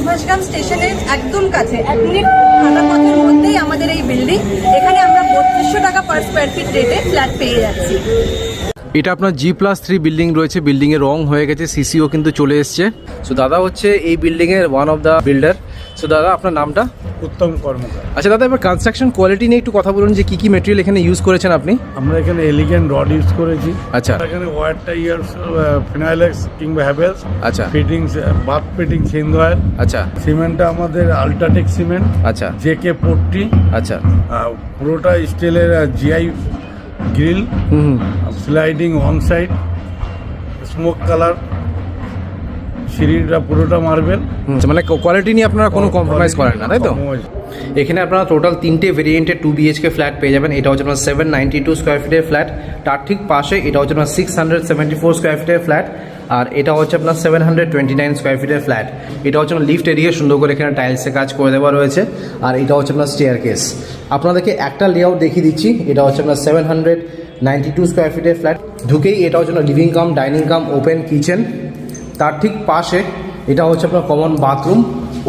সুভাষগ্রাম স্টেশনের একদম কাছে 1 মিনিট হাঁটা পথের মধ্যেই আমাদের এই বিল্ডিং। এখানে আমরা 3200 টাকা পার স্কোয়ার ফিট রেটে ফ্ল্যাট পেয়ে যাচ্ছি। এটা আপনার G+3 বিল্ডিং রয়েছে, বিল্ডিংয়ের রং হয়ে গেছে, সিসিও কিন্তু চলে এসছে। সো দাদা হচ্ছে এই বিল্ডিংয়ের one of the builder. So দাদা আপনার নামটা? উত্তম কর্মকার। আচ্ছা দাদা, এবার কনস্ট্রাকশন কোয়ালিটি নিয়ে একটু কথা বলুন যে কী কী মেটেরিয়াল এখানে ইউজ করেছেন আপনি? আমরা এখানে এলিগেন্ট রড ইউজ করেছি। আচ্ছা। এখানে ওয়ারটা ফিনাইলেক্স কিংবা হ্যাভেলস। আচ্ছা। ফিটিংস বাথ ফিটিং সিন্ধওয়্যার। আচ্ছা। সিমেন্টটা আমাদের আল্ট্রাটেক সিমেন্ট। আচ্ছা। জেকে 40। আচ্ছা। পুরোটা স্টিলের GI grill, sliding on side, smoke colour, সিঁড়িটা পুরোটা মার্বেল। মানে কোয়ালিটি নিয়ে আপনারা কোনো কম্প্রোমাইজ করেন না, তাই তো? এখানে আপনারা টোটাল 3টে ভেরিয়েন্টের 2 BHK ফ্ল্যাট পেয়ে যাবেন। এটা হচ্ছে আপনার 792 স্কোয়ার ফিটের ফ্ল্যাট। তার ঠিক পাশে এটা হচ্ছে আপনার 674 স্কোয়ার ফিটের ফ্ল্যাট। আর এটা হচ্ছে আপনার 729 স্কোয়ার ফিটের ফ্ল্যাট। এটা হচ্ছে আপনার লিফট এরিয়া, সুন্দর করে এখানে টাইলসে কাজ করে দেওয়া রয়েছে। আর এটা হচ্ছে আপনার স্টেয়ার কেস। আপনাদেরকে একটা লেআউট দেখিয়ে দিচ্ছি। এটা হচ্ছে আপনার 792 স্কোয়ার ফিটের ফ্ল্যাট। ঢুকেই এটা হচ্ছে আপনার লিভিং কাম ডাইনিং কাম ওপেন কিচেন। তার ঠিক পাশে এটা হচ্ছে আপনার কমন বাথরুম।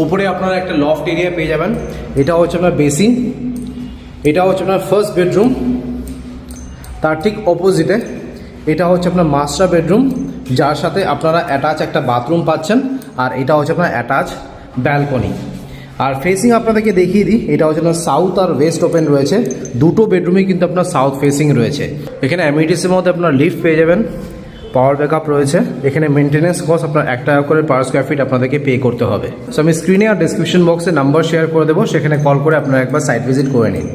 উপরে আপনারা একটা লফট এরিয়া পেয়ে যাবেন। এটা হচ্ছে আপনার বেসিন। এটা হচ্ছে আপনার ফার্স্ট বেডরুম। তার ঠিক অপোজিটে এটা হচ্ছে আপনার মাস্টার বেডরুম, যার সাথে আপনারা অ্যাটাচ একটা বাথরুম পাচ্ছেন। আর এটা হচ্ছে আপনার অ্যাটাচ ব্যালকনি। আর ফেসিং আপনাদেরকে দেখিয়ে দিই, এটা হচ্ছে আপনার সাউথ আর ওয়েস্ট ওপেন রয়েছে। দুটো বেডরুমই কিন্তু আপনার সাউথ ফেসিং রয়েছে। এখানে অ্যামিনিটিসের মধ্যে আপনার লিফট পেয়ে যাবেন, পাওয়ার ব্যাকআপ রয়েছে। এখানে মেনটেন্যান্স কস্ট আপনার 1 টাকা করে পার স্কোয়ার ফিট আপনাদেরকে পে করতে হবে। সো আমি স্ক্রিনে আর ডিসক্রিপশন বক্সে নাম্বার শেয়ার করে দেবো, সেখানে কল করে আপনারা একবার সাইট ভিজিট করে নিন।